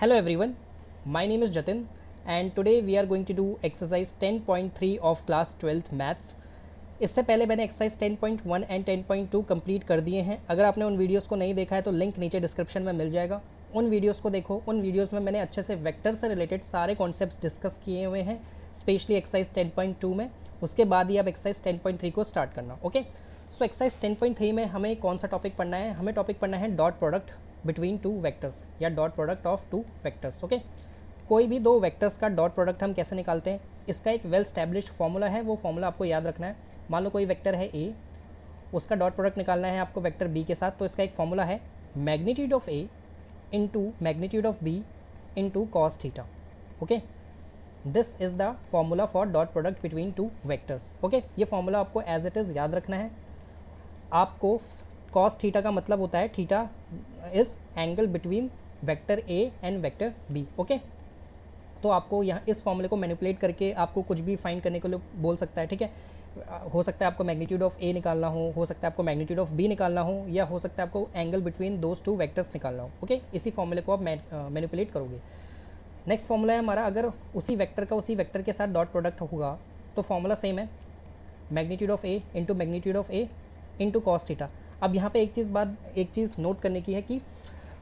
Hello everyone, my name is Jatin and today we are going to do exercise 10.3 of class 12th maths. इससे पहले मैंने exercise 10.1 and 10.2 complete कर दिए हैं. अगर आपने उन वीडियोस को नहीं देखा है तो लिंक नीचे डिस्क्रिप्शन में मिल जाएगा. उन वीडियोस को देखो. उन वीडियोस में मैंने अच्छे से वेक्टर से रिलेटेड सारे कॉन्सेप्ट्स डिस्कस किए हुए हैं, स्पेशली एक्सरसाइज 10.2 में. उसके बाद ही आप एक्सरसाइज 10.3 को स्टार्ट करना. ओके, सो एक्सरसाइज 10.3 में हमें कौन सा टॉपिक पढ़ना है? हमें टॉपिक पढ़ना है dot product between two vectors या dot product of two vectors. Okay, कोई भी दो वेक्टर्स का डॉट प्रोडक्ट हम कैसे निकालते हैं? इसका एक वेल स्टैब्लिश्ड फॉर्मूला है, वो फॉर्मूला आपको याद रखना है. मान लो कोई वेक्टर है ए, उसका डॉट प्रोडक्ट निकालना है आपको वेक्टर बी के साथ, तो इसका एक फॉर्मूला है magnitude of A into magnitude of B into cos theta. Okay, this is the formula for dot product between two vectors. Okay, ये फॉर्मूला आपको एज इट इज़ याद रखना है. आपको कॉस थीटा का मतलब होता है theta is angle between vector A and vector B. Okay, तो आपको यहाँ इस फॉर्मूले को मैनिपुलेट करके आपको कुछ भी फाइंड करने के लिए बोल सकता है. ठीक है, हो सकता है आपको मैग्नीट्यूड ऑफ ए निकालना हो सकता है आपको मैग्नीट्यूड ऑफ बी निकालना हो, या हो सकता है आपको angle between those two vectors निकालना हो. ओके, इसी फॉर्मूले को आप मैनिपुलेट करोगे. नेक्स्ट फॉर्मूला है हमारा, अगर उसी वेक्टर का उसी वेक्टर के साथ डॉट प्रोडक्ट होगा तो फॉर्मूला सेम है, magnitude of A into magnitude of A into cos theta. अब यहाँ पे एक चीज़ नोट करने की है कि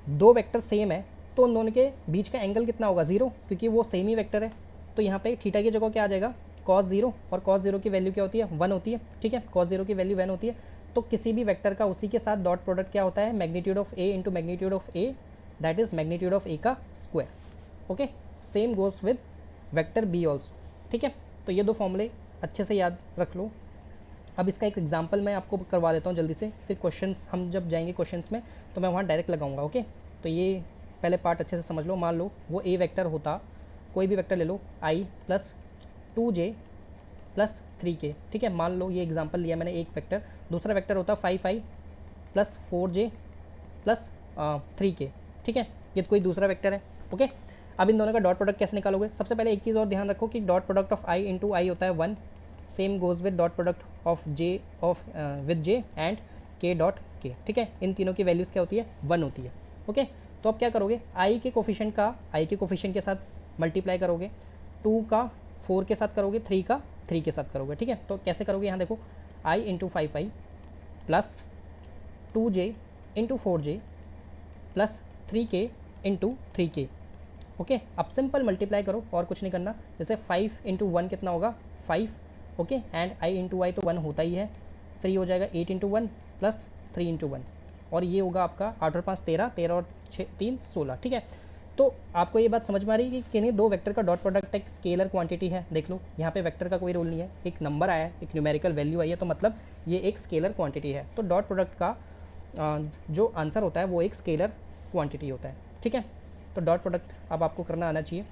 दो वेक्टर सेम है तो उन दोनों के बीच का एंगल कितना होगा? ज़ीरो, क्योंकि वो सेम ही वेक्टर है. तो यहाँ पे थीटा की जगह क्या आ जाएगा? कॉस ज़ीरो, और कॉस ज़ीरो की वैल्यू क्या होती है? 1 होती है. ठीक है, कॉस ज़ीरो की वैल्यू 1 होती है. तो किसी भी वेक्टर का उसी के साथ डॉट प्रोडक्ट क्या होता है? Magnitude of A into magnitude of A, that is magnitude of A का square. Okay, same goes with vector B also. ठीक है, तो ये दो फॉर्मूले अच्छे से याद रख लो. अब इसका एक एग्जांपल मैं आपको करवा देता हूँ जल्दी से, फिर क्वेश्चंस हम जब जाएंगे क्वेश्चंस में तो मैं वहाँ डायरेक्ट लगाऊंगा. ओके, तो ये पहले पार्ट अच्छे से समझ लो. मान लो वो ए वेक्टर होता, कोई भी वेक्टर ले लो, आई प्लस 2j प्लस 3k. ठीक है, मान लो ये एग्जांपल लिया मैंने एक वेक्टर. दूसरा वेक्टर होता 5i plus 4j plus 3k. ठीक है, ये तो कोई दूसरा वेक्टर है. ओके, अब इन दोनों का डॉट प्रोडक्ट कैसे निकालोगे? सबसे पहले एक चीज़ और ध्यान रखो कि dot product of I into I होता है 1. Same goes with dot product of J with J and K dot K. ठीक है, इन तीनों की वैल्यूज़ क्या होती है? 1 होती है. ओके, तो अब क्या करोगे? आई के कोफिशिएंट के साथ मल्टीप्लाई करोगे, 2 का 4 के साथ करोगे, 3 का 3 के साथ करोगे. ठीक है, तो कैसे करोगे? यहाँ देखो, I into 5i plus 2j into 4j plus 3k into 3k. Okay, अब सिंपल मल्टीप्लाई करो और कुछ नहीं करना. जैसे 5 इंटू 1 कितना होगा? 5. ओके, एंड आई इंटू आई तो 1 होता ही है, फ्री हो जाएगा 8 इंटू 1 प्लस 3 इंटू 1, और ये होगा आपका 8 और 5 13, 13 और 6 3 16. ठीक है, तो आपको ये बात समझ में आ रही है कि किन्हीं दो वेक्टर का डॉट प्रोडक्ट एक स्केलर क्वांटिटी है. देख लो, यहाँ पे वेक्टर का कोई रोल नहीं है, एक नंबर आया है, एक न्यूमेरिकल वैल्यू आई है, तो मतलब ये एक स्केलर क्वांटिटी है. तो डॉट प्रोडक्ट का जो आंसर होता है वो एक स्केलर क्वांटिटी होता है. ठीक है, तो डॉट प्रोडक्ट अब आपको करना आना चाहिए.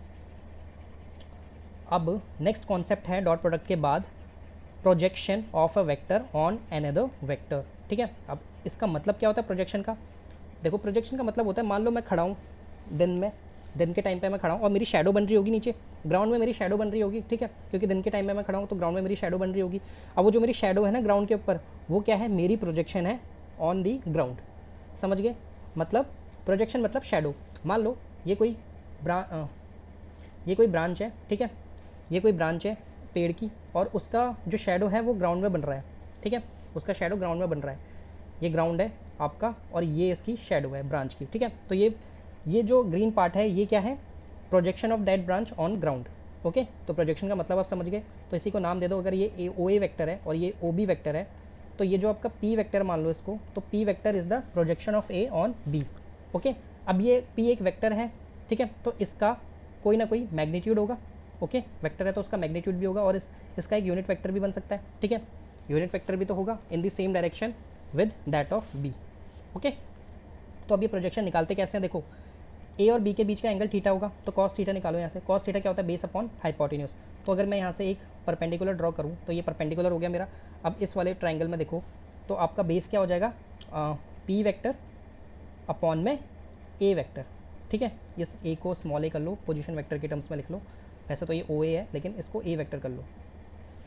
अब नेक्स्ट कॉन्सेप्ट है डॉट प्रोडक्ट के बाद projection of a vector on another vector. ठीक है, अब इसका मतलब क्या होता है प्रोजेक्शन का? देखो, प्रोजेक्शन का मतलब होता है, मान लो मैं खड़ा हूँ दिन के टाइम पे मैं खड़ा हूँ और मेरी शैडो बन रही होगी नीचे ग्राउंड में, मेरी शैडो बन रही होगी. ठीक है, क्योंकि दिन के टाइम में मैं खड़ा हूँ तो ग्राउंड में मेरी शैडो बन रही होगी. अब वो जो मेरी शैडो है ना ग्राउंड के ऊपर, वो क्या है? मेरी प्रोजेक्शन है ऑन दी ग्राउंड. समझ गए? मतलब प्रोजेक्शन मतलब शैडो. मान लो ये कोई ब्रांच है. ठीक है, ये कोई ब्रांच है पेड़ की, और उसका जो शैडो है वो ग्राउंड में बन रहा है. ठीक है, उसका शैडो ग्राउंड में बन रहा है. ये ग्राउंड है आपका और ये इसकी शैडो है ब्रांच की. ठीक है, तो ये जो ग्रीन पार्ट है ये क्या है? Projection of that branch on ground. Okay, तो प्रोजेक्शन का मतलब आप समझ गए. तो इसी को नाम दे दो. अगर ये ओ ए वेक्टर है और ये ओ बी वेक्टर है, तो ये जो आपका पी वेक्टर मान लो इसको, तो P vector is the projection of A on B. Okay, अब ये पी एक वेक्टर है. ठीक है, तो इसका कोई ना कोई मैग्नीट्यूड होगा. ओके, वेक्टर है तो उसका मैग्नीट्यूड भी होगा, और इसका एक यूनिट वेक्टर भी बन सकता है. ठीक है, यूनिट वेक्टर भी तो होगा in the same direction with that of B. Okay, तो अब ये प्रोजेक्शन निकालते कैसे हैं? देखो, ए और बी के बीच का एंगल थीटा होगा, तो कॉस थीटा निकालो यहाँ से. कॉस थीटा क्या होता है? Base upon hypotenuse. तो अगर मैं यहाँ से एक परपेंडिकुलर ड्रॉ करूँ तो ये परपेंडिकुलर हो गया मेरा. अब इस वाले ट्राइंगल में देखो, तो आपका बेस क्या हो जाएगा? पी वेक्टर अपॉन में ए वेक्टर. ठीक है, इस ए को स्मॉल ए कर लो, पोजीशन वेक्टर के टर्म्स में लिख लो. वैसे तो ये ओ ए है, लेकिन इसको ए वेक्टर कर लो.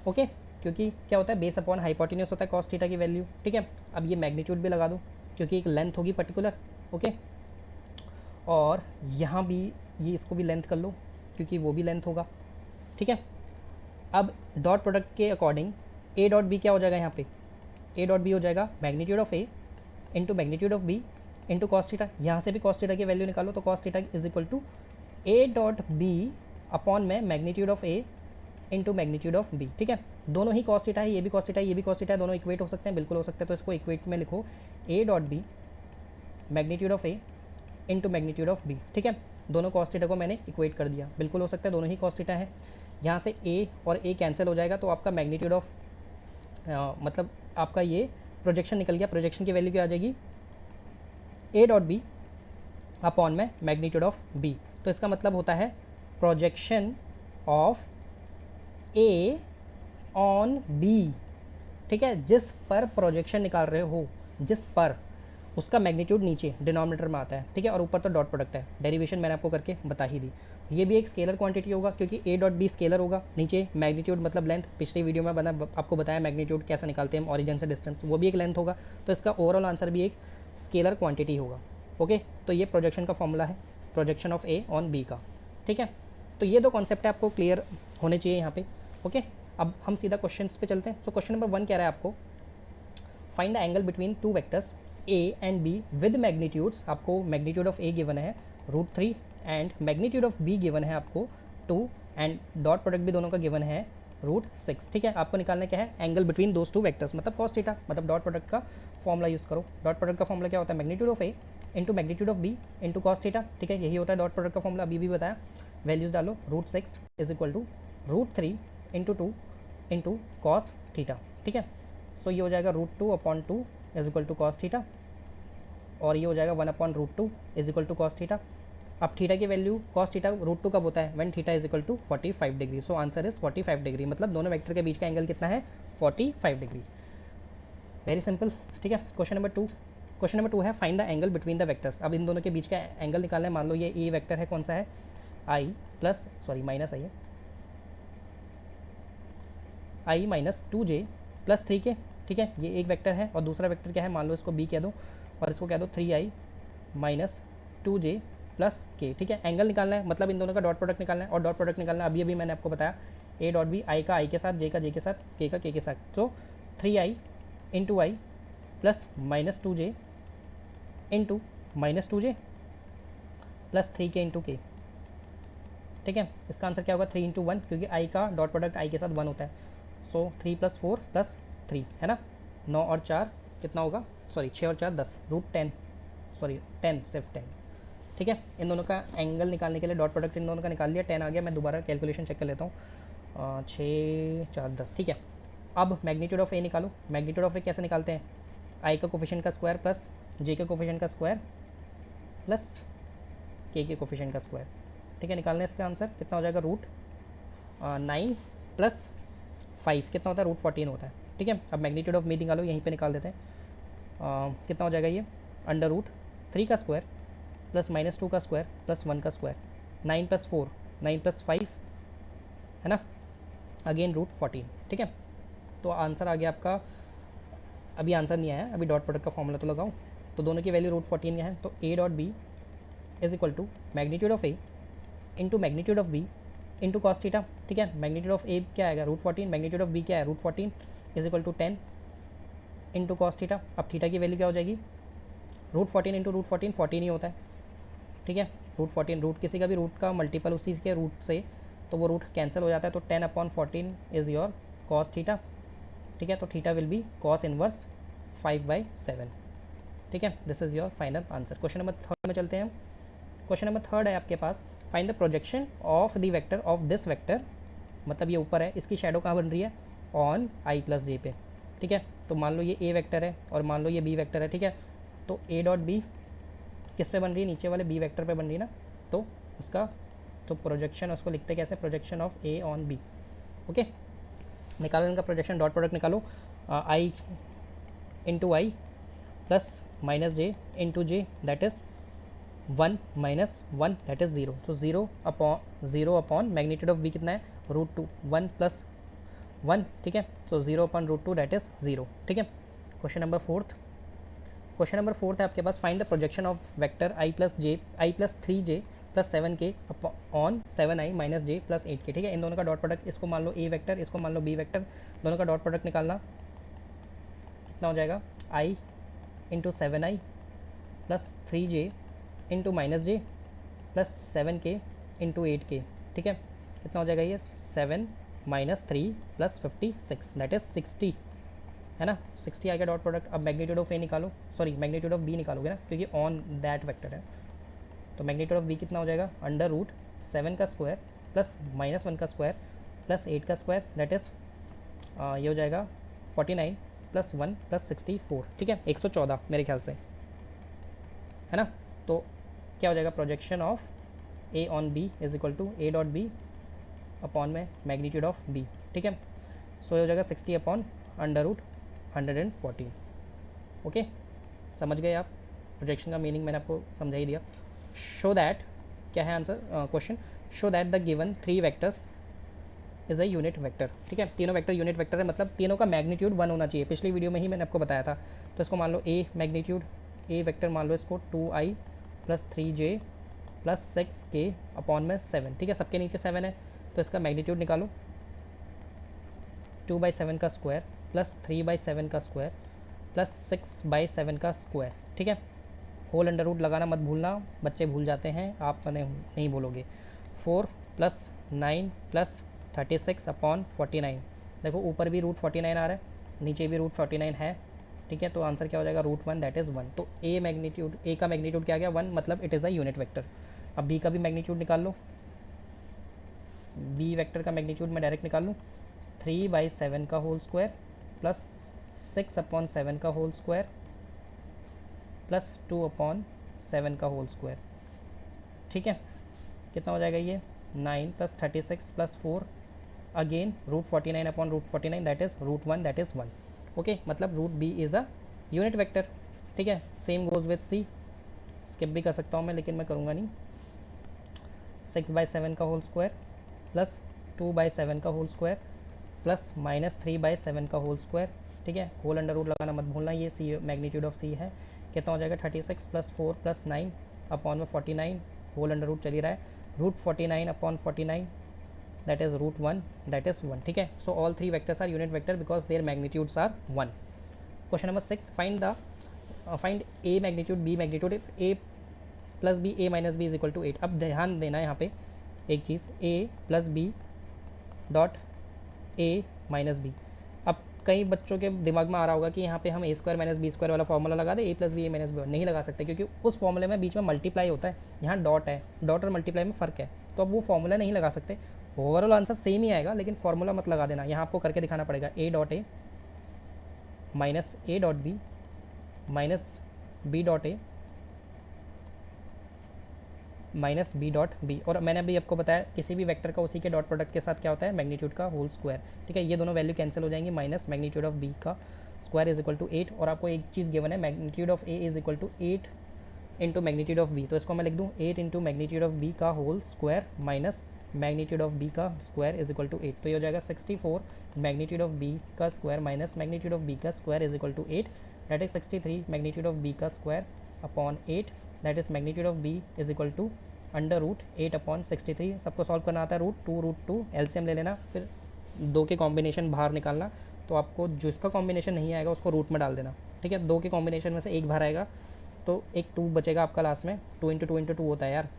ओके, क्योंकि क्या होता है? बेस अपॉन हाइपोटेन्यूज होता है कॉस थीटा की वैल्यू. ठीक है, अब ये मैग्नीट्यूड भी लगा दो क्योंकि एक लेंथ होगी पर्टिकुलर. ओके, और यहाँ भी ये इसको भी लेंथ कर लो क्योंकि वो भी लेंथ होगा, ठीक है। अब डॉट प्रोडक्ट के अकॉर्डिंग ए डॉट बी क्या हो जाएगा यहाँ पे, ए डॉट बी हो जाएगा magnitude of A into magnitude of B into cos theta. यहाँ से भी कॉस थीटा की वैल्यू निकालो तो cos theta is equal to A dot B upon में magnitude of A into magnitude of B, ठीक है। दोनों ही कॉस थीटा है, ये भी कॉस थीटा है, ये भी कॉस थीटा है, दोनों इक्वेट हो सकते हैं, बिल्कुल हो सकते हैं। तो इसको इक्वेट में लिखो A dot B magnitude of A into magnitude of B, ठीक है। दोनों कॉस थीटा को मैंने इक्वेट कर दिया, बिल्कुल हो सकता है, दोनों ही कॉस थीटा है। यहाँ से ए और ए कैंसिल हो जाएगा तो आपका मैग्नीट्यूड ऑफ मतलब आपका ये प्रोजेक्शन निकल गया। प्रोजेक्शन की वैल्यू क्या आ जाएगी, ए डॉट बी अपॉन में मैग्नीट्यूड ऑफ बी। तो इसका मतलब होता है projection of A on B, ठीक है। जिस पर प्रोजेक्शन निकाल रहे हो, जिस पर, उसका मैग्नीट्यूड नीचे डिनोमिनेटर में आता है, ठीक है, और ऊपर तो डॉट प्रोडक्ट है। डेरिवेशन मैंने आपको करके बता ही दी। ये भी एक स्केलर क्वांटिटी होगा क्योंकि ए डॉट बी स्केलर होगा, नीचे मैग्नीट्यूड मतलब लेंथ, पिछली वीडियो में आपको बताया मैग्नीट्यूड कैसे निकालते हैं ऑरिजिन से डिस्टेंस, वो भी एक लेंथ होगा। तो इसका ओवरऑल आंसर भी एक स्केलर क्वांटिटी होगा, ओके। तो ये प्रोजेक्शन का फॉर्मूला है, projection of A on B का, ठीक है। तो ये दो कॉन्सेप्ट है आपको क्लियर होने चाहिए यहाँ पे, ओके। अब हम सीधा क्वेश्चन पे चलते हैं। सो क्वेश्चन नंबर 1 कह रहा है आपको find the angle between two vectors A and be with magnitudes. आपको मैग्नीट्यूड ऑफ ए गिवन है √3 and magnitude of be given है आपको 2 एंड डॉट प्रोडक्ट भी दोनों का गिवन है √6, ठीक है। आपको निकालना क्या है, angle between those two vectors, मतलब कॉस थीटा, मतलब डॉट प्रोडक्ट का फॉर्मूला यूज़ करो। डॉट प्रोडक्ट का फॉर्मूला क्या होता है, magnitude of A into magnitude of B into cos theta, ठीक है। यही होता है डॉट प्रोडक्ट का फॉर्मूला, अभी भी बताया। वैल्यूज़ डालो, √6 is equal to √3 into 2 into cos theta, ठीक है। सो ये हो जाएगा √2 upon 2 is equal to cos theta, और ये हो जाएगा 1 upon √2 is equal to cos theta. अब थीटा की वैल्यू कॉस थीटा √2 कब होता है, when theta is equal to 45 degree. So answer is 45 degree, मतलब दोनों वेक्टर के बीच का एंगल कितना है, 45 डिग्री। वेरी सिंपल, ठीक है। क्वेश्चन नंबर टू है find the angle between the vectors. अब इन दोनों के बीच का एंगल निकालना है। मान लो ये ए वेक्टर है, कौन सा है, आई माइनस 2j प्लस 3k, ठीक है। ये एक वेक्टर है और दूसरा वेक्टर क्या है, मान लो इसको b कह दो और इसको कह दो 3i minus 2j plus k, ठीक है। एंगल निकालना है, मतलब इन दोनों का डॉट प्रोडक्ट निकालना है, और डॉट प्रोडक्ट निकालना है अभी मैंने आपको बताया, ए डॉट बी, आई का आई के साथ, जे का जे के साथ, के का के साथ। तो 3i इंटू I plus minus 2j into minus 2j plus 3k into K, ठीक है। इसका आंसर क्या होगा, 3 इंटू 1, क्योंकि आई का डॉट प्रोडक्ट आई के साथ 1 होता है। सो 3 + 4 + 3 है ना, 9 और 4 कितना होगा, 6 और 4 10, √10 सिर्फ 10, ठीक है। इन दोनों का एंगल निकालने के लिए डॉट प्रोडक्ट इन दोनों का निकाल लिया, 10 आ गया। मैं दोबारा कैलकुलेशन चेक कर लेता हूँ, 6 4 10, ठीक है। अब मैग्नीट्यूड ऑफ ए निकालो। मैग्नीट्यूड ऑफ ए कैसे निकालते हैं, आई का कोफिशिएंट का स्क्वायर प्लस जे के कोफिशिएंट का स्क्वायर प्लस के कोफिशिएंट का स्क्वायर, ठीक है। निकालने इसका आंसर कितना हो जाएगा, √9 + 5 कितना होता है, √14 होता है, ठीक है। अब मैग्नीट्यूड ऑफ मी निकालो, यहीं पे निकाल देते हैं। कितना हो जाएगा ये, √3 का स्क्वायर प्लस -2 का स्क्वायर प्लस 1 का स्क्वायर, 9 + 4 9 + 5 है ना, अगेन √14, ठीक है। तो आंसर आ गया आपका, अभी आंसर नहीं आया, अभी डॉट प्रोडक्ट का फॉर्मूला तो लगाओ। तो दोनों की वैल्यू √14 है, तो A dot B is equal to magnitude of A into magnitude of B into cos theta, ठीक है। मैग्नीट्यूड ऑफ ए क्या आएगा, √14, मैग्नीट्यूड ऑफ बी क्या है, √14 is equal to 10 into cos theta. अब थीटा की वैल्यू क्या हो जाएगी, √14 इंटू √14 14 ही होता है, ठीक है। √14 रूट किसी का भी रूट का मल्टीपल उसी के रूट से, तो वो रूट कैंसिल हो जाता है। तो 10 upon 14 is your cos theta, ठीक है। तो theta will be cos inverse 5/7, ठीक है। This is your final answer. Question number 3 में चलते हैं। क्वेश्चन नंबर 3 है आपके पास, find the projection of the vector of this vector, मतलब ये ऊपर है, इसकी शेडो कहाँ बन रही है, ऑन i + j पे, ठीक है। तो मान लो ये a वेक्टर है और मान लो ये b वेक्टर है, ठीक है। तो a डॉट b किस पे बन रही है, नीचे वाले b वेक्टर पे बन रही है ना, तो उसका तो प्रोजेक्शन उसको लिखते कैसे, projection of a on b, okay. निकालो इनका प्रोजेक्शन, डॉट प्रोडक्ट निकालो, i into I plus -j into j that is 1 - 1 that is 0। तो 0 अपॉन मैग्नीट्यूड ऑफ b कितना है, √2, 1 + 1, ठीक है। तो 0 अपॉन √2 दैट इज़ 0, ठीक है। क्वेश्चन नंबर 4 है आपके पास, find the projection of vector i + 3j plus 7k on 7i minus J plus 8k, ठीक है। इन दोनों का डॉट प्रोडक्ट, इसको मान लो ए वेक्टर, इसको मान लो बी वेक्टर, दोनों का डॉट प्रोडक्ट निकालना कितना हो जाएगा, i into 7i plus 3j into minus J plus 7k into 8k, ठीक है। कितना हो जाएगा ये, 7 माइनस 3 प्लस 56 दैट इज़ 60, है ना। 60 आ गया डॉट प्रोडक्ट। अब मैग्नीट्यूड ऑफ ए निकालो, सॉरी मैग्नीट्यूड ऑफ बी निकालोगे ना, क्योंकि ऑन दैट वेक्टर है। तो मैग्नीट्यूड ऑफ बी कितना हो जाएगा, अंडर रूट 7 का स्क्वायर प्लस माइनस 1 का स्क्वायर प्लस 8 का स्क्वायर दैट इज़ ये हो जाएगा 49 प्लस 1 प्लस 64, ठीक है, 114 मेरे ख्याल से, है ना। तो क्या हो जाएगा, projection of A on B is equal to A dot B upon में मैग्नीट्यूड ऑफ बी, ठीक है। सो ये हो जाएगा 60 अपॉन अंडर रूट 114। ओके, समझ गए आप, प्रोजेक्शन का मीनिंग मैंने आपको समझा ही दिया। शो दैट, क्या है answer question, show that the given 3 vectors is a unit vector, ठीक है। तीनों वेक्टर यूनिट वेक्टर है, मतलब तीनों का मैग्नीट्यूड 1 होना चाहिए। पिछली वीडियो में ही मैंने आपको बताया था। तो इसको मान लो ए मैग्नीट्यूड, ए वेक्टर मान लो इसको 2i plus 3j plus 6k upon में 7, ठीक है। सबके नीचे 7 है तो इसका मैग्नीट्यूड निकालो, 2/7 का स्क्वायर प्लस 3/7 का स्क्वायर प्लस 6/7 का स्क्वायर, ठीक है। होल अंडर रूट लगाना मत भूलना, बच्चे भूल जाते हैं, आप नहीं बोलोगे। 4 प्लस 9 प्लस 36 अपॉन 49, देखो ऊपर भी रूट 49 आ रहा है, नीचे भी रूट 49 है, ठीक है। तो आंसर क्या हो जाएगा, रूट 1 दैट इज़ 1। तो ए मैग्नीट्यूड, ए का मैग्नीट्यूड क्या आ गया 1, मतलब it is a unit vector. अब बी का भी मैग्नीट्यूड निकाल लो, बी वेक्टर का मैग्नीट्यूड मैं डायरेक्ट निकाल लूँ, 3/7 का होल स्क्वायर प्लस 6/7 का होल स्क्वायर प्लस 2/7 का होल स्क्वायर, ठीक है। कितना हो जाएगा ये, 9 plus 36 plus 4 again root 49 upon root 49 that is root 1 that is 1। Okay, मतलब root B is a unit vector, ठीक है। Same goes with C, skip भी कर सकता हूँ मैं लेकिन मैं करूँगा नहीं। 6/7 का होल स्क्वायर प्लस 2/7 का होल स्क्वायर प्लस माइनस 3/7 का होल स्क्वायर, ठीक है। होल अंडर रूट लगाना मत भूलना, ये सी मैग्नीट्यूड ऑफ सी है। कितना हो जाएगा, 36 प्लस 4 प्लस 9 अपॉन में 49, होल अंडर रूट चल ही रहा है, root 49 upon 49 that is root 1 that is 1, ठीक है। So all 3 vectors are unit vector because their magnitudes are 1। Question number 6, find A magnitude B magnitude if A plus B A minus B is equal to 8। अब ध्यान देना है यहाँ पे एक चीज़, A plus B dot A minus B. अब कई बच्चों के दिमाग में आ रहा होगा कि यहाँ पे हम ए स्क्वायर माइनस बी स्क्वायर वाला फॉर्मूला लगा दे, ए plus B A minus B, नहीं लगा सकते क्योंकि उस फॉर्मूले में बीच में मल्टीप्लाई होता है, यहाँ डॉट है, डॉट और मल्टीप्लाई में फ़र्क है, तो अब वो फॉर्मूला नहीं लगा सकते। ओवरऑल आंसर सेम ही आएगा लेकिन फॉर्मूला मत लगा देना, यहाँ आपको करके दिखाना पड़ेगा, A dot A minus A dot B minus B dot A minus B dot B. और मैंने अभी आपको बताया किसी भी वेक्टर का उसी के डॉट प्रोडक्ट के साथ क्या होता है, मैग्नीट्यूड का होल स्क्वायर, ठीक है। ये दोनों वैल्यू कैंसिल हो जाएंगी, माइनस मैग्नीट्यूड ऑफ बी का स्क्वायर इज इक्वल टू 8। और आपको एक चीज़ गिवन है, magnitude of A is equal to 8 into magnitude of B, तो इसको मैं लिख दूँ 8 इंटू मैग्नीट्यूड ऑफ बी का whole square minus magnitude of B का स्क्वायर इज इक्वल टू 8। तो ये हो जाएगा 64 मैग्नीट्यूड ऑफ बी का square minus magnitude of B का square is equal to 8 that is 63 magnitude of B का square upon 8 that is magnitude of B is equal to under root 8 upon 63। सबको solve करना आता है, root 2 LCM ले लेना, फिर दो के कॉम्बिनेशन बाहर निकालना। तो आपको जिसका कॉम्बिनेशन नहीं आएगा उसको रूट में डाल देना, ठीक है। दो के कॉम्बिनेशन में से एक बाहर आएगा तो एक 2 बचेगा आपका लास्ट में, 2 इंटू 2 इंटू 2 होता है यार,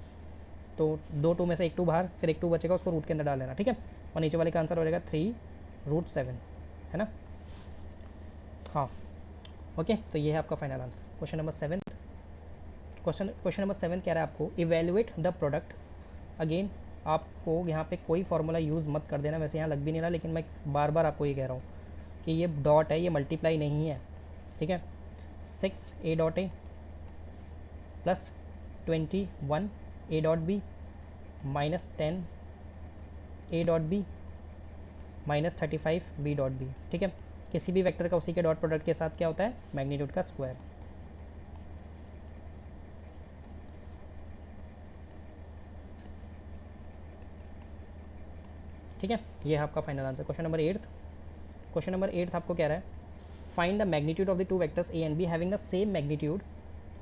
तो 2 2 में से एक 2 बाहर, फिर एक 2 बचेगा उसको रूट के अंदर डाल देना, ठीक है। और नीचे वाले का आंसर हो जाएगा 3√7, है ना। हाँ ओके, तो ये है आपका final answer. Question number 7, question number 7 कह रहा है आपको इवेल्युएट द प्रोडक्ट। अगेन आपको यहाँ पे कोई फार्मूला यूज़ मत कर देना, वैसे यहाँ लग भी नहीं रहा लेकिन मैं बार बार आपको ये कह रहा हूँ कि ये डॉट है, ये मल्टीप्लाई नहीं है, ठीक है। 6 A dot A plus 21 A dot B minus 10 A dot B minus 35 B dot B, ठीक है। किसी भी वेक्टर का उसी के डॉट प्रोडक्ट के साथ क्या होता है, मैग्नीट्यूड का स्क्वायर। ठीक है, ये है आपका final answer. Question number 8, question number 8 आपको कह रहा है find the magnitude of the two vectors A and B having the same magnitude,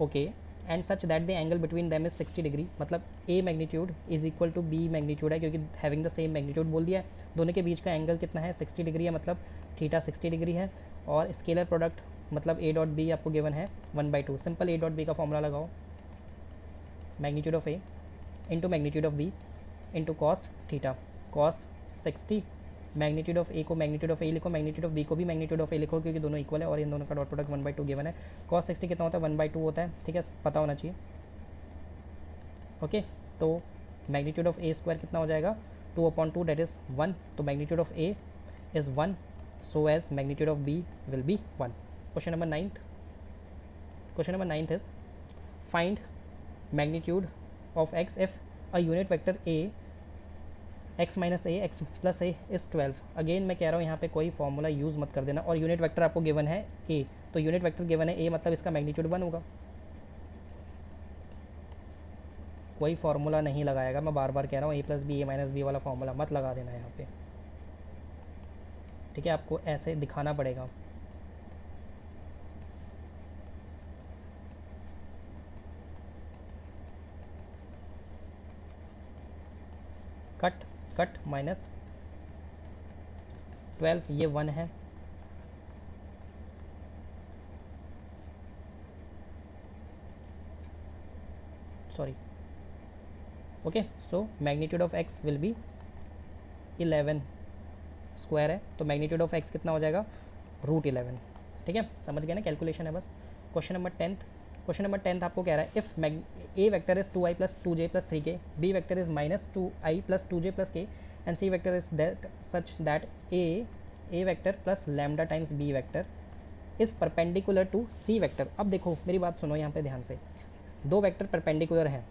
okay, and such that the angle between them is 60 degree, मतलब A magnitude is equal to B magnitude है, क्योंकि having the same magnitude बोल दिया है। दोनों के बीच का angle कितना है, 60 डिग्री है, मतलब थीटा 60 डिग्री है। और स्केलर प्रोडक्ट मतलब ए डॉट बी आपको गिवन है 1/2। सिंपल ए डॉट बी का फॉर्मूला लगाओ, magnitude of A into magnitude of B into cos theta, cos 60, magnitude of A को मैग्नीट्यूड ऑफ ए लिखो, मैग्नीट्यूड ऑफ बी को भी मैग्नीट्यूड ऑफ ए लिखो, क्योंकि दोनों इक्वल है और इन दोनों का डॉट प्रोडक्ट 1/2 गिवन है। कॉस 60 कितना होता है, 1/2 होता है, ठीक है, पता होना चाहिए। ओके, तो मैग्नीट्यूड ऑफ ए स्क्वायर कितना हो जाएगा, 2/2 डेट इज़ 1, तो magnitude of A is 1, so as magnitude of B will be 1। Question number 9th is find magnitude of x if a unit vector A x minus A x plus A is 12। Again मैं कह रहा हूँ यहाँ पे कोई formula use मत कर देना, और यूनिट वेक्टर आपको गिवन है ए, तो यूनिट वेक्टर गिवन है ए मतलब इसका मैग्नीट्यूड 1 होगा। कोई फार्मूला नहीं लगाएगा, मैं बार बार कह रहा हूँ, ए plus B A minus B वाला फार्मूला मत लगा देना यहाँ पे, ठीक है, आपको ऐसे दिखाना पड़ेगा। कट माइनस 12 ये 1 है, sorry, okay, so magnitude of x will be 11 square है, तो मैग्नीट्यूड ऑफ एक्स कितना हो जाएगा, √11, ठीक है, समझ गए ना, कैलकुलेशन है बस। क्वेश्चन नंबर 10 आपको कह रहा है if A vector is 2i + 2j + 3k, B vector is -2i + 2j + k and C vector is that such that A vector plus lambda times B vector is perpendicular to C vector. अब देखो मेरी बात सुनो यहाँ पे ध्यान से, दो वेक्टर परपेंडिकुलर हैं,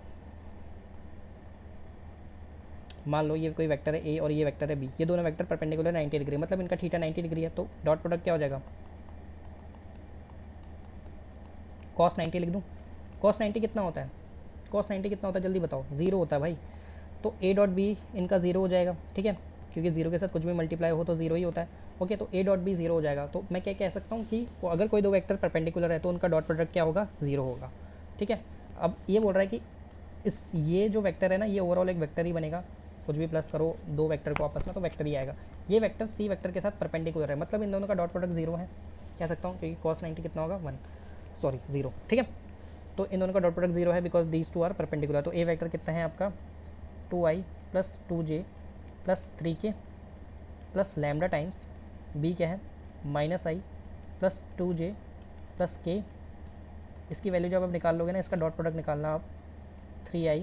मान लो ये कोई वेक्टर है ए और ये वेक्टर है बी, ये दोनों वेक्टर परपेंडिकुलर 90 डिग्री, मतलब इनका थीटा 90 डिग्री है, तो डॉट प्रोडक्ट क्या हो जाएगा, cos 90 लिख दूँ। cos 90 कितना होता है, cos 90 कितना होता है जल्दी बताओ, 0 होता है भाई, तो ए डॉट बी इनका 0 हो जाएगा, ठीक है, क्योंकि 0 के साथ कुछ भी मल्टीप्लाई हो तो 0 ही होता है। ओके, तो ए डॉट बी 0 हो जाएगा, तो मैं क्या कह सकता हूँ कि अगर कोई दो वेक्टर परपेंडिकुलर है तो उनका डॉट प्रोडक्ट क्या होगा, 0 होगा, ठीक है। अब ये बोल रहा है कि ये जो वेक्टर है ना, ये ओवरऑल एक वेक्टर ही बनेगा, कुछ भी प्लस करो दो वेक्टर को आपस में तो वेक्टर ही आएगा। ये वेक्टर सी वेक्टर के साथ परपेंडिकुलर है, मतलब इन दोनों का डॉट प्रोडक्ट 0 है, कह सकता हूँ, क्योंकि cos 90 कितना होगा 0, ठीक है। तो इन दोनों का डॉट प्रोडक्ट 0 है because these two are perpendicular. तो ए वेक्टर कितना है आपका, 2i + 2j + 3k plus lambda times B क्या है, -i + 2j + k। इसकी वैल्यू जब आप निकाल लोगे ना, इसका डॉट प्रोडक्ट निकालना आप 3i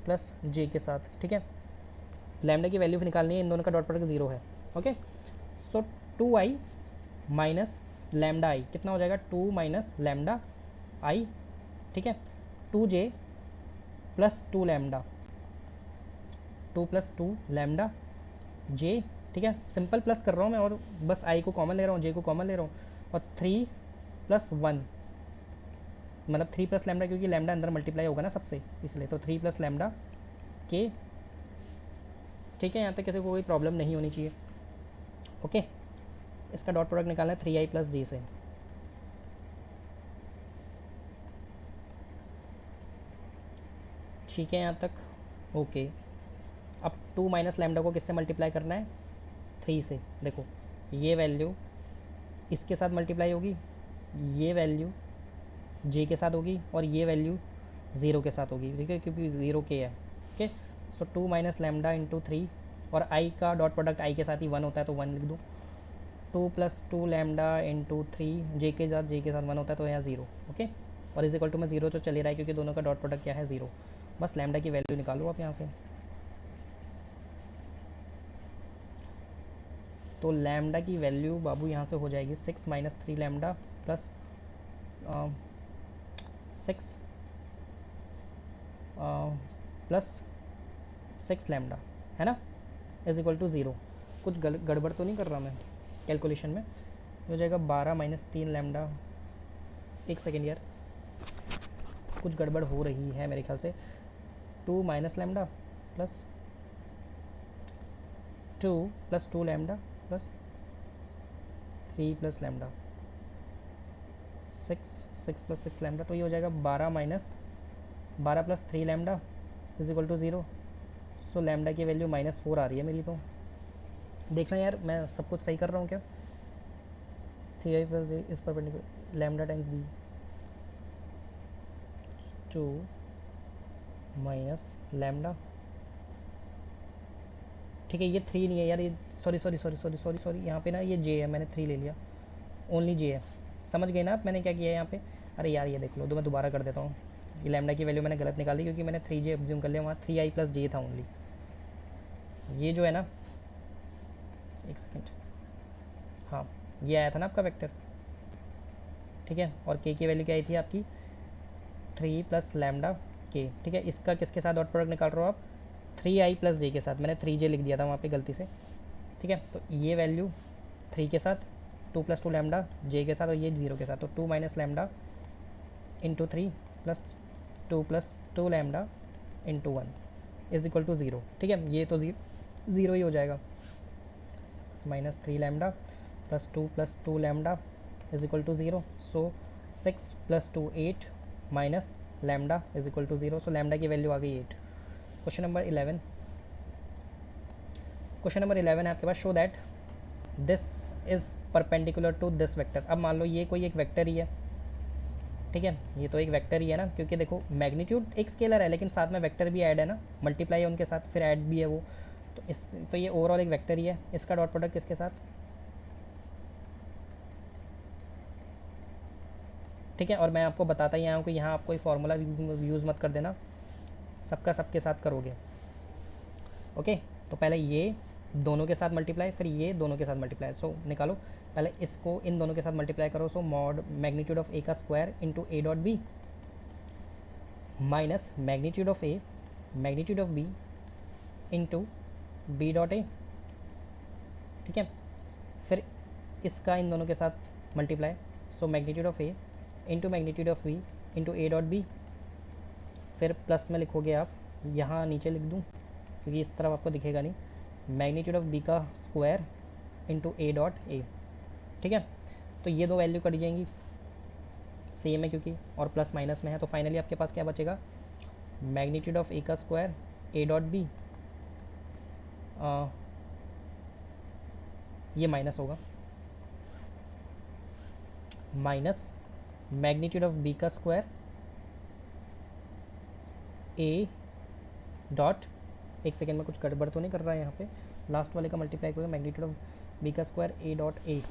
+ j के साथ, ठीक है। लैम्डा की वैल्यू निकालनी है, इन दोनों का डॉट प्रोडक्ट 0 है, ओके। सो 2i माइनस लैम्डा आई कितना हो जाएगा, 2 माइनस लैम्डा आई, ठीक है, 2j + 2 लैम्डा, 2 + 2 लैम्डा j, ठीक है, सिंपल प्लस कर रहा हूँ मैं और बस आई को कॉमन ले रहा हूँ, j को कॉमन ले रहा हूँ, और 3 + 1 मतलब 3 + लैम्डा, क्योंकि लैम्डा अंदर मल्टीप्लाई होगा ना सबसे, इसलिए तो 3 + लैम्डा k, ठीक है। यहाँ तक किसी को कोई प्रॉब्लम नहीं होनी चाहिए, ओके। इसका डॉट प्रोडक्ट निकालना है 3i + j से, ठीक है यहाँ तक, ओके। अब 2 माइनस लैम्डा को किससे मल्टीप्लाई करना है, 3 से। देखो ये वैल्यू इसके साथ मल्टीप्लाई होगी, ये वैल्यू j के साथ होगी, और ये वैल्यू 0 के साथ होगी, ठीक है, क्योंकि 0 k है, ओके। सो 2 माइनस लैम्डा इंटू 3, और i का डॉट प्रोडक्ट i के साथ ही 1 होता है तो 1 लिख दूँ। 2 + 2 लैम्डा इंटू 3, j के साथ 1 होता है तो यहाँ 0, ओके। और इज इक्वल टू में 0 तो चल ही रहा है, क्योंकि दोनों का डॉट प्रोडक्ट क्या है, 0। बस लैम्डा की वैल्यू निकालो आप यहाँ से, तो लैम्डा की वैल्यू बाबू यहाँ से हो जाएगी 6 - 3 लैम्डा प्लस 6 प्लस 6 लैम्डा, है ना, इज इक्वल टू 0। कुछ गड़बड़ तो नहीं कर रहा मैं कैलकुलेशन में, हो जाएगा 12 - 3 लैम्डा, एक सेकेंड यार, कुछ गड़बड़ हो रही है मेरे ख्याल से। 2 minus lambda plus 2 + 2 lambda plus 3 + lambda, 6 + 6 lambda, तो ये हो जाएगा 12 - 12 + 3 lambda is equal to 0। So lambda की वैल्यू -4 आ रही है मेरी। तो देखना यार मैं सब कुछ सही कर रहा हूँ क्या। 3i + j is perpendicular lambda times B 2 - lambda. ठीक है, ये 3 नहीं है यार, ये सॉरी यहाँ पे ना ये j है, मैंने 3 ले लिया, ओनली j है। समझ गए ना आप मैंने क्या किया है यहाँ पे। अरे यार ये देख लो, तो मैं दोबारा कर देता हूँ। ये लैम्डा की वैल्यू मैंने गलत निकाल दी क्योंकि मैंने 3j एब्ज्यूम कर लिया, वहाँ 3i + j था ओनली। ये जो है ना, एक सेकेंड, हाँ ये आया था ना आपका वेक्टर, ठीक है। और k की वैल्यू क्या आई थी आपकी 3 + लैम्डा k, ठीक है। इसका किसके साथ डॉट प्रोडक्ट निकाल रहे हो आप, 3i + j के साथ। मैंने 3j लिख दिया था वहाँ पे गलती से, ठीक है। तो ये वैल्यू 3 के साथ, 2 + 2 लैम्डा j के साथ, और ये 0 के साथ। तो 2 - lambda into 3 + 2 + 2 lambda into 1 is equal to 0, ठीक है। ये तो 0 ही हो जाएगा। -3 lambda + 2 + 2 lambda is equal to 0। So 6 + 2 8 minus lambda is equal to 0। So lambda की वैल्यू आ गई 8। क्वेश्चन नंबर 11, क्वेश्चन नंबर 11 है आपके पास, show that this is perpendicular to this vector. अब मान लो ये कोई एक वेक्टर ही है, ठीक है। ये तो एक वेक्टर ही है ना, क्योंकि देखो मैग्नीट्यूड एक स्केलर है लेकिन साथ में वेक्टर भी ऐड है ना, मल्टीप्लाई है उनके साथ, फिर ऐड भी है वो। तो ये ओवरऑल एक वेक्टर ही है। इसका डॉट प्रोडक्ट किसके साथ, ठीक है। और मैं आपको बताता ही आया हूँ कि यहाँ आप कोई फार्मूला यूज़ मत कर देना, सबका सबके साथ करोगे, ओके। तो पहले ये दोनों के साथ मल्टीप्लाई, फिर ये दोनों के साथ मल्टीप्लाई। सो निकालो, पहले इसको इन दोनों के साथ मल्टीप्लाई करो। So mod magnitude of A का square into A dot B minus magnitude of A magnitude of B into B dot A, ठीक है। फिर इसका इन दोनों के साथ multiply. So magnitude of A into magnitude of B into A dot B. फिर प्लस में लिखोगे आप, यहाँ नीचे लिख दूँ क्योंकि इस तरफ आपको दिखेगा नहीं, मैग्नीट्यूड ऑफ बी का square into A dot A, ठीक है। तो ये दो वैल्यू कट जाएंगी, सेम है क्योंकि, और प्लस माइनस में है। तो फाइनली आपके पास क्या बचेगा, मैग्नीट्यूड ऑफ ए का स्क्वायर ए डॉट बी, ये माइनस होगा, माइनस मैग्नीट्यूड ऑफ बी का स्क्वायर ए डॉट, एक सेकेंड में कुछ गड़बड़ तो नहीं कर रहा है यहाँ पे, लास्ट वाले का मल्टीप्लाई करोगे मैग्नीट्यूड ऑफ बी का स्क्वायर ए डॉट ए,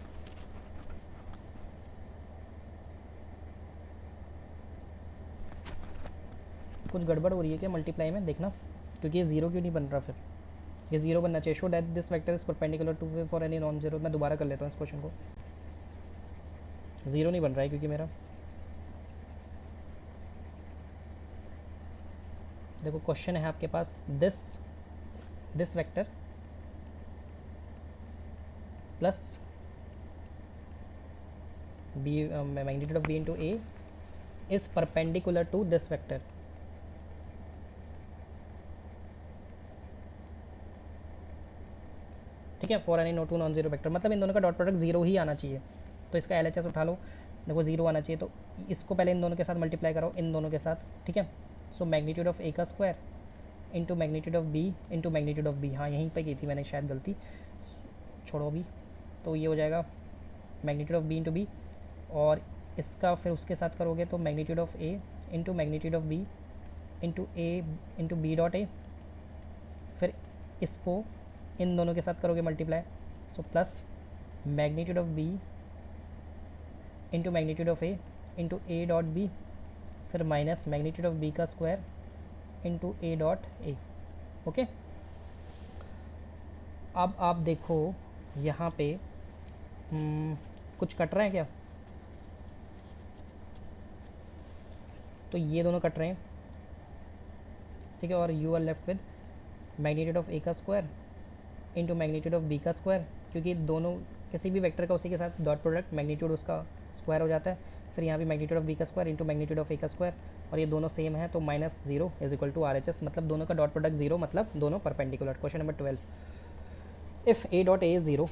कुछ गड़बड़ हो रही है क्या मल्टीप्लाई में, देखना, क्योंकि ये ज़ीरो क्यों नहीं बन रहा, फिर ये ज़ीरो बनना चाहिए। Show that this vector is perpendicular to for any non zero. मैं दोबारा कर लेता हूँ इस क्वेश्चन को, ज़ीरो नहीं बन रहा है क्योंकि मेरा, देखो क्वेश्चन है आपके पास, this vector plus B magnitude of B into A is perpendicular to this vector, ठीक है। For any two non zero vector, मतलब इन दोनों का डॉट प्रोडक्ट जीरो ही आना चाहिए। तो इसका LHS उठा लो, देखो जीरो आना चाहिए। तो इसको पहले इन दोनों के साथ मल्टीप्लाई करो, इन दोनों के साथ, ठीक है। सो मैग्नीट्यूड ऑफ ए का square into magnitude of B into magnitude of B, हाँ यहीं पे की थी मैंने शायद गलती, छोड़ो अभी। तो ये हो जाएगा magnitude of B into B, और इसका फिर उसके साथ करोगे तो magnitude of A into magnitude of B into A into B dot A. फिर इसको इन दोनों के साथ करोगे multiply, so plus magnitude of B into magnitude of A into A dot B, फिर माइनस मैग्नीट्यूड ऑफ बी का square into A dot A, okay. अब आप देखो यहाँ पे कुछ कट रहा है क्या, तो ये दोनों कट रहे हैं, ठीक है। और you are left with magnitude of A का square into magnitude of B का स्क्वायर, क्योंकि दोनों किसी भी वेक्टर का उसी के साथ डॉट प्रोडक्ट मैग्नीट्यूड उसका स्क्वायर हो जाता है। फिर यहाँ भी मैग्नीट्यूड ऑफ बी का square into magnitude of A का स्क्वायर, और ये दोनों सेम है तो minus zero is equal to RHS, मतलब दोनों का डॉट प्रोडक्ट जीरो, मतलब दोनों perpendicular. Question number 12, if A dot A is zero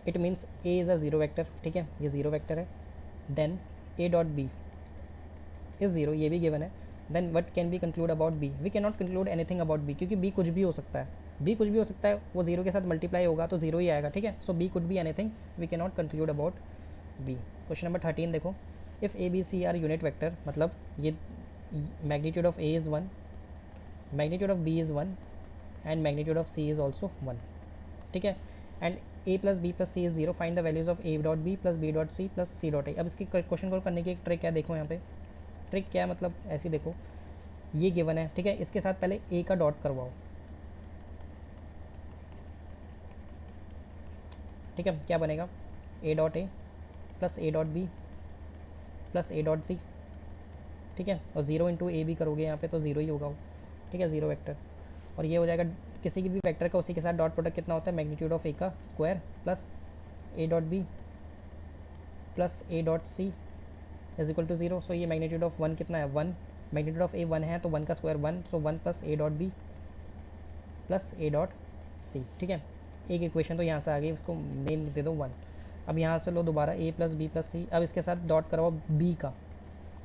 it means A is a zero vector, ठीक है, ये ज़ीरो वेक्टर है। Then A dot B is zero, ये भी गिवन है, then what can be concluded about B, we can not conclude anything about B, क्योंकि B कुछ भी हो सकता है, बी कुछ भी हो सकता है, वो जीरो के साथ मल्टीप्लाई होगा तो जीरो ही आएगा, ठीक है। So B could be anything, we can not conclude about B. Question number 13 देखो, if A B C are unit vector, मतलब ये magnitude of A is 1, magnitude of B is 1 and magnitude of C is also 1, ठीक है। And A plus B plus C is zero, find the values of A dot B plus B dot C plus C dot ए। अब इसकी question को करने की एक trick है, देखो यहाँ पे ट्रिक क्या है, मतलब ऐसी देखो, ये गिवन है, ठीक है, इसके साथ पहले ए का डॉट करवाओ, ठीक है, क्या बनेगा, A dot A plus A dot B plus A dot C, ठीक है, और ज़ीरो इंटू ए भी करोगे यहाँ पे तो ज़ीरो ही होगा वो, ठीक है, ज़ीरो वेक्टर। और ये हो जाएगा किसी की भी वेक्टर का, उसी के साथ डॉट प्रोडक्ट कितना होता है, मैग्नीट्यूड ऑफ ए का square plus A dot B plus A dot C is equal to zero. So ये मैग्नीट्यूड ऑफ 1 कितना है, 1, मैग्नीट्यूड ऑफ ए 1 है तो 1 का square 1, so 1 plus A dot B plus A dot C, ठीक है। एक इक्वेशन तो यहाँ से आ गई, उसको नेम दे दो 1। अब यहाँ से लो दोबारा ए प्लस बी प्लस सी, अब इसके साथ डॉट करवाओ बी का,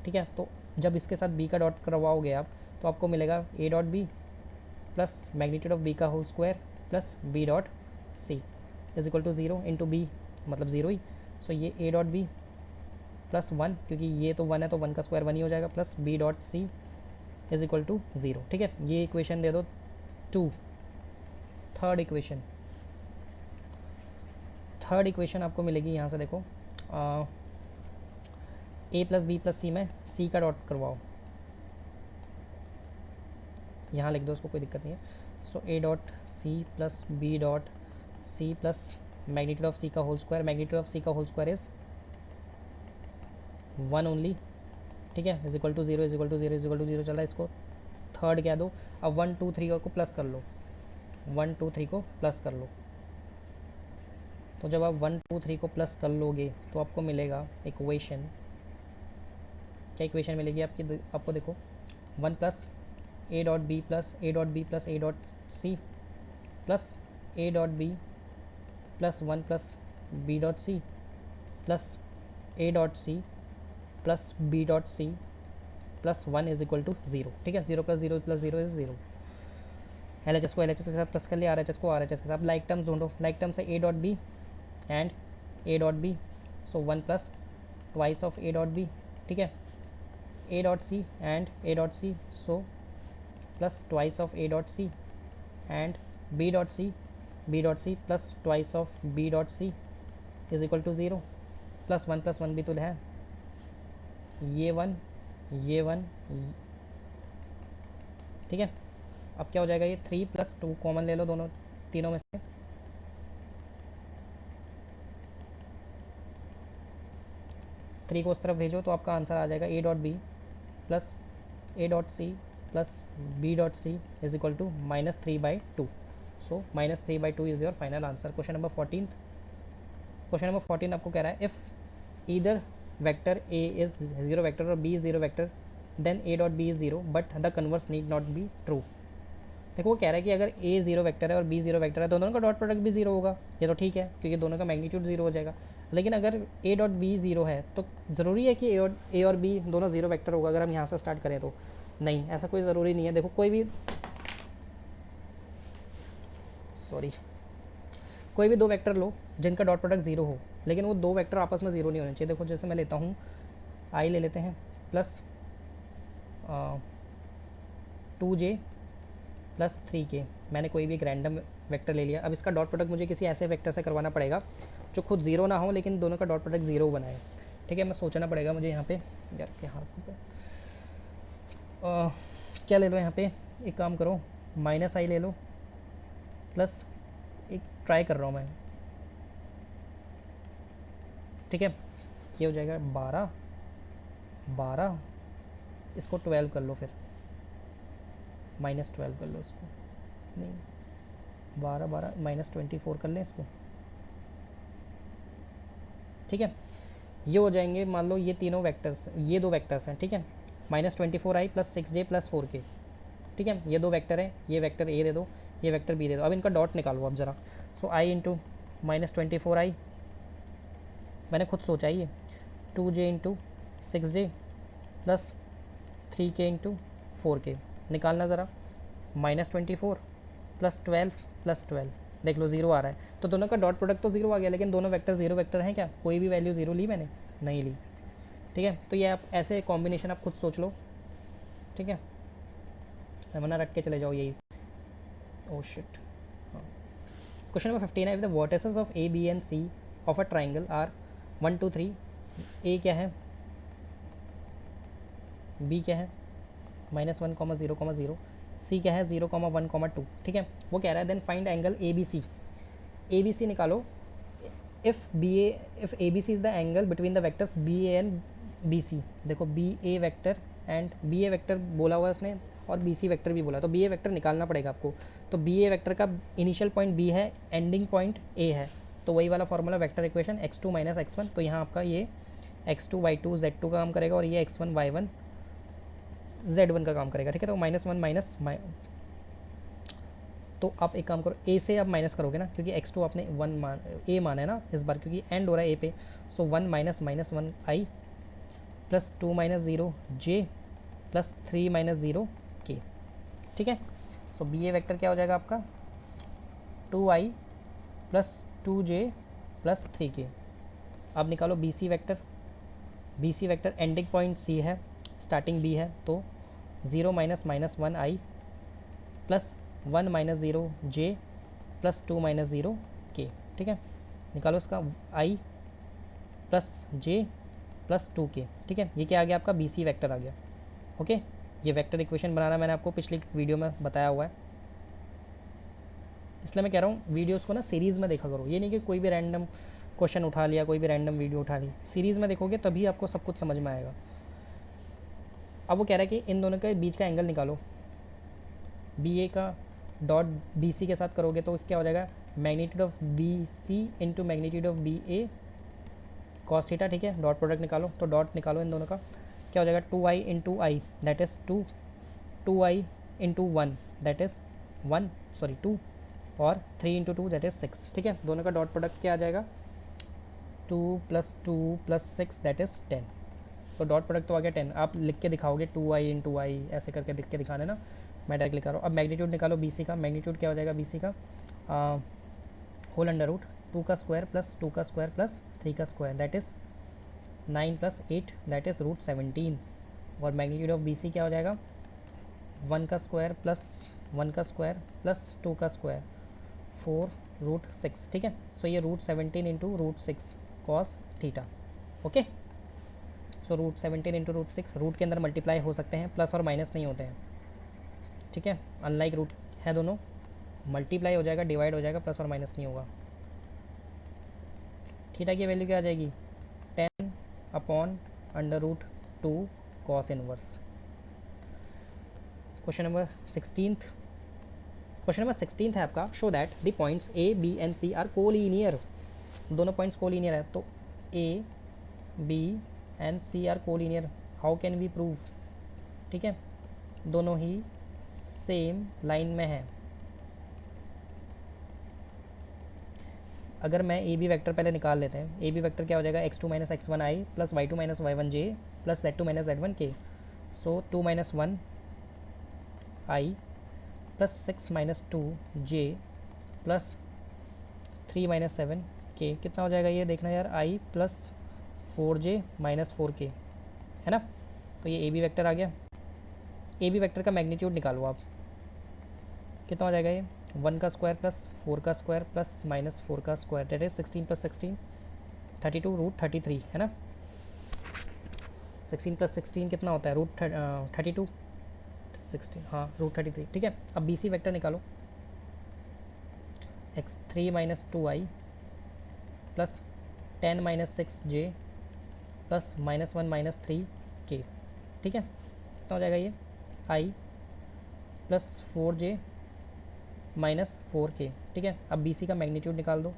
ठीक है, तो जब इसके साथ बी का डॉट करवाओगे आप तो आपको मिलेगा A dot B plus magnitude of B का whole square plus B dot C is equal to zero into B, मतलब ज़ीरो ही। सो ये ए डॉट बी प्लस 1, क्योंकि ये तो 1 है तो 1 का स्क्वायर 1 ही हो जाएगा, plus B dot C is equal to zero, ठीक है। ये इक्वेशन दे दो 2। थर्ड इक्वेशन आपको मिलेगी यहाँ से, देखो ए प्लस बी प्लस सी में सी का डॉट करवाओ, यहाँ लिख दो उसको, कोई दिक्कत नहीं है। So A dot C plus B dot C plus magnitude of C का whole square, magnitude of C का होल स्क्वायर इज़ 1 ओनली, ठीक है, is equal to zero is equal to zero is equal to zero चला, इसको third क्या दो, अब 1 2 3 को प्लस कर लो, 1 2 3 को प्लस कर लो, तो जब आप 1 2 3 को प्लस कर लोगे तो आपको मिलेगा इक्वेशन, क्या इक्वेशन मिलेगी आपकी, आपको देखो 1 plus A dot B plus A dot B plus A dot C plus A dot B plus 1 plus B dot C plus A dot C plus B dot C plus 1 is equal to zero, ठीक है। Zero plus zero is zero. L H S को L H S के साथ plus कर लिया, R H S को R H S के साथ, लाइक टर्म्स ढूंढो, लाइक टर्म्स है A dot B and A dot B, so 1 plus twice of A dot B, ठीक है, A dot C and A dot C, so plus twice of A dot C and B dot C plus twice of B dot C is equal to zero, plus 1 भी तो है, ये one, ठीक है। अब क्या हो जाएगा, ये 3 प्लस 2 कॉमन ले लो दोनों तीनों में से, थ्री को उस तरफ भेजो तो आपका आंसर आ जाएगा A dot B plus A dot C plus B dot C is equal to -3/2। So -3/2 is your final answer. Question number 14 आपको कह रहा है, if either vector A is zero vector और B is zero vector then A dot B is zero but the converse need not be true. देखो वो कह रहा है कि अगर ए ज़ीरो वेक्टर है और बी ज़ीरो वेक्टर है तो दोनों का डॉट प्रोडक्ट भी ज़ीरो होगा, ये तो ठीक है क्योंकि दोनों का मैग्नीट्यूड ज़ीरो हो जाएगा। लेकिन अगर ए डॉट बी ज़ीरो है तो ज़रूरी है कि ए और बी दोनों ज़ीरो वेक्टर होगा अगर हम यहाँ से स्टार्ट करें तो? नहीं, ऐसा कोई ज़रूरी नहीं है। देखो कोई भी दो वेक्टर लो जिनका डॉट प्रोडक्ट ज़ीरो हो, लेकिन वो दो वेक्टर आपस में ज़ीरो नहीं होने चाहिए। देखो जैसे मैं लेता हूँ आई ले लेते हैं प्लस 2j प्लस 3k, मैंने कोई भी एक रैंडम वेक्टर ले लिया। अब इसका डॉट प्रोडक्ट मुझे किसी ऐसे वेक्टर से करवाना पड़ेगा जो खुद ज़ीरो ना हो लेकिन दोनों का डॉट प्रोडक्ट ज़ीरो बनाए, ठीक है। मैं सोचना पड़ेगा मुझे यहाँ पे, यार क्या हाथ पे क्या ले लो यहाँ पे, एक काम करो -i ले लो प्लस एक ट्राई कर रहा हूँ मैं, ठीक है। ये हो जाएगा 12, इसको 12 कर लो, फिर -12 कर लो इसको, नहीं 12 -24 कर लें इसको, ठीक है। ये हो जाएंगे, मान लो ये तीनों वेक्टर्स, ये दो वेक्टर्स हैं, ठीक है। -24i plus 6j plus 4k, ठीक है। ये दो वेक्टर हैं, ये वेक्टर ए दे दो, ये वेक्टर बी दे दो। अब इनका डॉट निकालो अब ज़रा। सो i इंटू -24i, मैंने खुद सोचा ही है, 2j into 6j plus 3k into 4k, निकालना ज़रा। -24 प्लस 12 देख लो 0 आ रहा है, तो दोनों का डॉट प्रोडक्ट तो 0 आ गया, लेकिन दोनों वेक्टर 0 वेक्टर हैं क्या? कोई भी वैल्यू 0 ली मैंने? नहीं ली। ठीक है, तो ये आप ऐसे कॉम्बिनेशन आप खुद सोच लो। ठीक है, वरना रट के चले जाओ यही। Oh shit. क्वेश्चन नंबर 15 है, if the vertices of A B and C of a triangle are 1 2 3, A क्या है, बी क्या है -1, 0, 0, सी क्या है 0, 1, 2। ठीक है, वो कह रहा है then find angle A B C निकालो। If A B C is the angle between the vectors B A and B C. देखो B A vector and B A vector बोला हुआ है उसने, और बी सी वेक्टर भी बोला, तो बी ए वेक्टर निकालना पड़ेगा आपको। तो बी ए वेक्टर का इनिशियल पॉइंट बी है, एंडिंग पॉइंट ए है, तो वही वाला formula vector equation x2 - x1। तो यहाँ आपका ये x2 y2 z2 का काम करेगा, और ये x1 y1 z1 का काम करेगा। ठीक है, तो -1 माइनस तो आप एक काम करो, ए से आप माइनस करोगे ना, क्योंकि x2 आपने ए माना है ना इस बार, क्योंकि एंड हो रहा है ए पे। सो 1 -1 i plus 2 - 0 j plus 3 - 0 k। ठीक है, सो बी ए वैक्टर क्या हो जाएगा आपका 2i plus 2j plus 3k। अब निकालो B C vector ending point C है, स्टार्टिंग बी है, तो 0 - -1i plus 1 - 0 j plus 2 - 0 k। ठीक है, निकालो इसका i plus j plus 2k। ठीक है, ये क्या आ गया आपका बी सी वैक्टर आ गया। ओके, ये वेक्टर इक्वेशन बनाना मैंने आपको पिछली वीडियो में बताया हुआ है, इसलिए मैं कह रहा हूँ वीडियोस को ना सीरीज़ में देखा करो। ये नहीं कि कोई भी रैंडम क्वेश्चन उठा लिया, कोई भी रैंडम वीडियो उठा ली, सीरीज़ में देखोगे तभी आपको सब कुछ समझ में आएगा। अब वो कह रहा है कि इन दोनों के बीच का एंगल निकालो। बी ए का डॉट बी सी के साथ करोगे तो क्या हो जाएगा magnitude of B C into magnitude of B A cos theta. ठीक है, डॉट प्रोडक्ट निकालो, तो डॉट निकालो इन दोनों का, क्या हो जाएगा 2i into I that is 2i into 1 that is 2, और 3 इंटू 2 दैट इज़ 6। ठीक है, दोनों का डॉट प्रोडक्ट क्या आ जाएगा 2 + 2 + 6 दैट इज़ 10। तो डॉट प्रोडक्ट तो आ गया 10। आप लिख के दिखाओगे 2i इंटू आई, ऐसे करके लिख के दिखाने ना, मैं डायरेक्ट लिखा रहा हूँ। अब मैग्नीट्यूड निकालो बी सी का, मैग्नीट्यूड क्या हो जाएगा बी सी का होल अंडर रूट 2 का स्क्वायर प्लस 2 का स्क्वायर प्लस 3 का square that is 9 + 8 that is √17। और मैग्नीट्यूड ऑफ बी सी क्या हो जाएगा 1 का स्क्वायर प्लस 1 का स्क्वायर प्लस 2 का स्क्वायर 4√6। ठीक है, सो ये √17 इंटू √6 कॉस थीटा। ओके, सो √17 इंटू √6, रूट के अंदर मल्टीप्लाई हो सकते हैं, प्लस और माइनस नहीं होते हैं। ठीक है, अनलाइक रूट है दोनों, मल्टीप्लाई हो जाएगा, डिवाइड हो जाएगा, प्लस और माइनस नहीं होगा। थीटा की वैल्यू क्या आ जाएगी 10/√2 कॉस इनवर्स। क्वेश्चन नंबर 16 है आपका, show that the points A B and C are collinear. दोनों पॉइंट्स कोलीनियर है, तो A B and C are collinear, how can we prove. ठीक है, दोनों ही सेम लाइन में है। अगर मैं ए बी वैक्टर पहले निकाल लेते हैं, ए बी वैक्टर क्या हो जाएगा x2 - x1 i plus y2 - y1 j plus z2 - z1 k। So 2 - 1 i plus 6 - 2 j plus 3 - 7 k। कितना हो जाएगा ये देखना यार, i प्लस 4j - 4k है ना। तो ये ए बी वैक्टर आ गया। ए बी वैक्टर का मैग्नीट्यूड निकालो आप, कितना हो जाएगा ये 1 का स्क्वायर प्लस 4 का स्क्वायर प्लस -4 का स्क्वायर दैट इज 16 + 16 32 √33 है ना। 16 + 16 कितना होता है √32 16, हाँ √33। ठीक है, अब बी सी वैक्टर निकालो x3 - 2i plus 10 - 6j plus -1 - 3k। ठीक है, कितना हो जाएगा ये i plus 4j minus 4k। ठीक है, अब बी सी का मैग्नीट्यूड निकाल दो।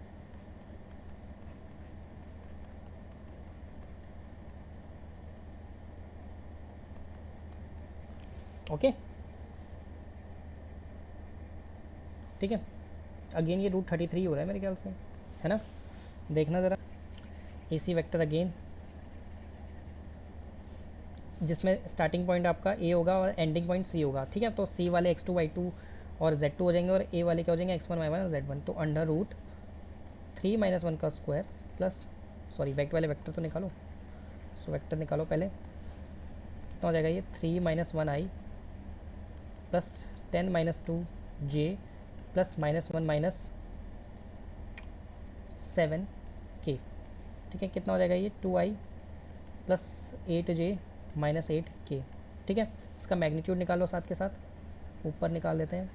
ओके, ठीक है, अगेन ये √33 हो रहा है मेरे ख्याल से, है ना। देखना ज़रा ए सी वैक्टर अगेन जिसमें स्टार्टिंग पॉइंट आपका ए होगा और एंडिंग पॉइंट सी होगा, ठीक है। तो सी वाले x2 y2 और z2 हो जाएंगे और ए वाले क्या हो जाएंगे x1 y1 और z1। तो अंडर रूट 3 - 1 का स्क्वायर प्लस, सॉरी वेक्टर वाले वेक्टर तो निकालो, सो वेक्टर निकालो पहले, कितना हो जाएगा ये 3 - 1i plus 10 - 2j plus -1 - 7k, ठीक है। कितना हो जाएगा ये 2i प्लस 8j - 8k, ठीक है। इसका मैग्नीट्यूड निकालो साथ के साथ, ऊपर निकाल देते हैं।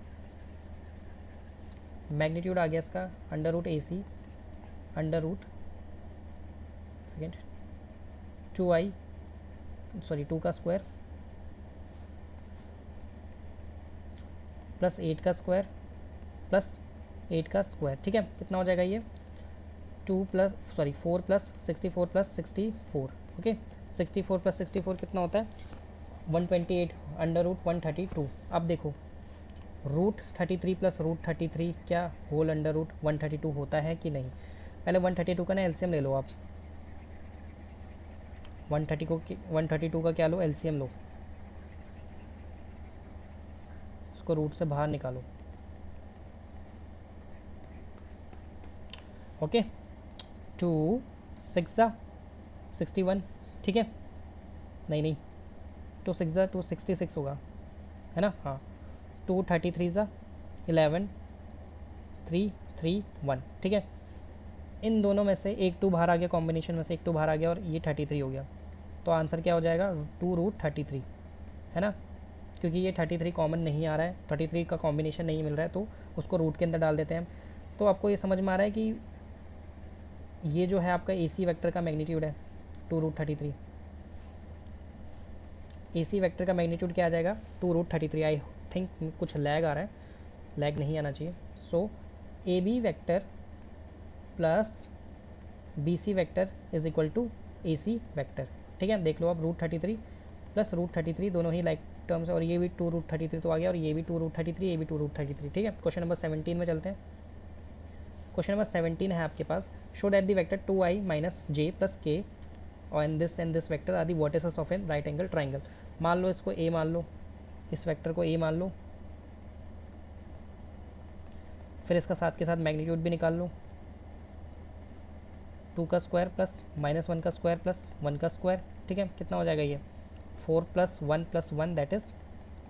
मैग्नीट्यूड आ गया इसका under root AC under root second 2 का स्क्वायर प्लस 8 का स्क्वायर प्लस 8 का स्क्वायर, ठीक है। कितना हो जाएगा ये 4 + 64 + 64, ओके। 64 + 64 कितना होता है 128 अंडर रूट 132। अब देखो रूट 33 प्लस रूट 33 क्या होल अंडर रूट 132 होता है कि नहीं। पहले 132 का ना एलसीएम ले लो आप, 132 का क्या लो एलसीएम लो, उसको रूट से बाहर निकालो, ओके। 2 6 61, ठीक है। नहीं 2 6 266 होगा, है ना, हाँ। 2 33 11 3 3 1, ठीक है। इन दोनों में से एक 2 बाहर आ गया, कॉम्बिनेशन में से एक 2 बाहर आ गया और ये 33 हो गया। तो आंसर क्या हो जाएगा 2√33, है ना, क्योंकि ये 33 कॉमन नहीं आ रहा है, 33 का कॉम्बिनेशन नहीं मिल रहा है, तो उसको रूट के अंदर डाल देते हैं हम। तो आपको ये समझ में आ रहा है कि ये जो है आपका AC वेक्टर का मैग्नीट्यूड है 2√33। AC वेक्टर का मैग्नीट्यूड क्या आ जाएगा 2√33। आई थिंक कुछ लैग आ रहा है, लैग नहीं आना चाहिए। So AB vector plus BC vector is equal to AC vector, ठीक है। देख लो आप √33 प्लस √33 दोनों ही लाइक टर्म्स है, और ये भी 2√33 तो आ गया, और ये भी 2√33, ये भी 2√33, ठीक है। क्वेश्चन नंबर 17 में चलते हैं। क्वेश्चन नंबर 17 है आपके पास, show that the vector 2i - j + k and this vector are the vertices of an right angle triangle. मान लो इसको a मान लो, इस वेक्टर को a मान लो, फिर इसका साथ के साथ मैग्नीट्यूड भी निकाल लो, 2 का स्क्वायर प्लस -1 का स्क्वायर प्लस 1 का स्क्वायर, ठीक है। कितना हो जाएगा ये 4 + 1 + 1 दैट इज़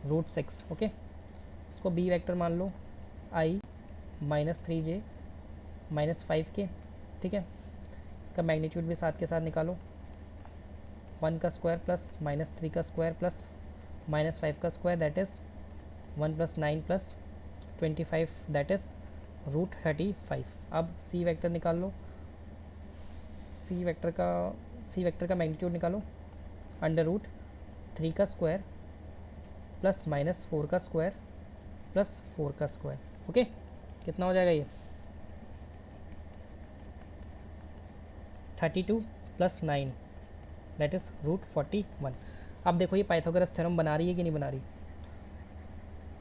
√6, ओके। इसको b वेक्टर मान लो i - 3j - 5k, ठीक है। इसका मैग्नीट्यूड भी साथ के साथ निकालो, 1 का स्क्वायर प्लस -3 का स्क्वायर प्लस -5 का square that is 1 + 9 + 25 that is √35। अब c वेक्टर निकाल लो, सी वेक्टर का मैग्नीट्यूड निकालो, अंडर रूट 3 का स्क्वायर प्लस -4 का स्क्वायर प्लस 4 का स्क्वायर, ओके। कितना हो जाएगा ये 32 + 9 दैट इज़ √41। अब देखो ये पाइथागोरस थ्योरम बना रही है कि नहीं बना रही।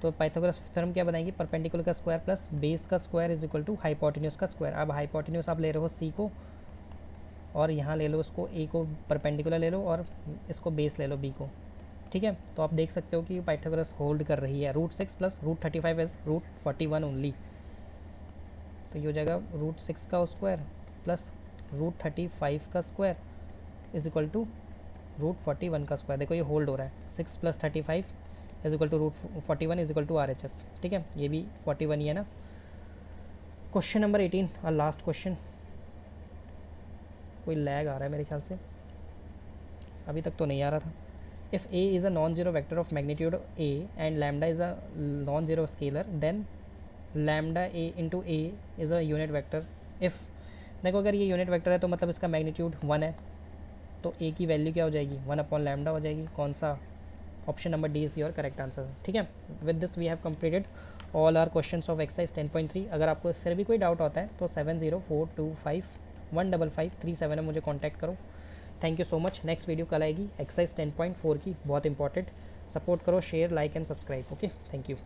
तो पाइथागोरस थ्योरम क्या बनाएगी, परपेंडिकुलर का स्क्वायर प्लस बेस का square is equal to hypotenuse का स्क्वायर। अब हाइपोटेन्यूस आप ले रहे हो सी को, और यहाँ ले लो उसको ए को परपेंडिकुलर ले लो, और इसको बेस ले लो बी को, ठीक है। तो आप देख सकते हो कि पाइथागोरस होल्ड कर रही है। √6 + √35 इज √41 ओनली। तो ये हो जाएगा √6 का स्क्वायर प्लस √35 का स्क्वायर इज इक्वल टू √41 का स्क्वायर। देखो ये होल्ड हो रहा है, 6 + 35 is equal to √41 is equal to RHS, ठीक है। ये भी 41 ही है ना। क्वेश्चन नंबर 18 और लास्ट क्वेश्चन। कोई लैग आ रहा है मेरे ख्याल से, अभी तक तो नहीं आ रहा था। If a is a non zero vector of magnitude a and lambda is a non zero scalar, then lambda a into a is a unit vector. If देखो अगर ये यूनिट वेक्टर है तो मतलब इसका मैग्नीट्यूड 1 है, तो a की वैल्यू क्या हो जाएगी 1/λ हो जाएगी। कौन सा, option number D is your correct answer, ठीक है। With this we have completed all our questions of exercise 10.3। अगर आपको फिर भी कोई डाउट होता है तो 7042515537 में मुझे कॉन्टैक्ट करो। Thank you so much. Next video कल आएगी एक्सरसाइज 10.4 की, बहुत इंपॉर्टेंट। सपोर्ट करो, share, like and subscribe, okay. Thank you.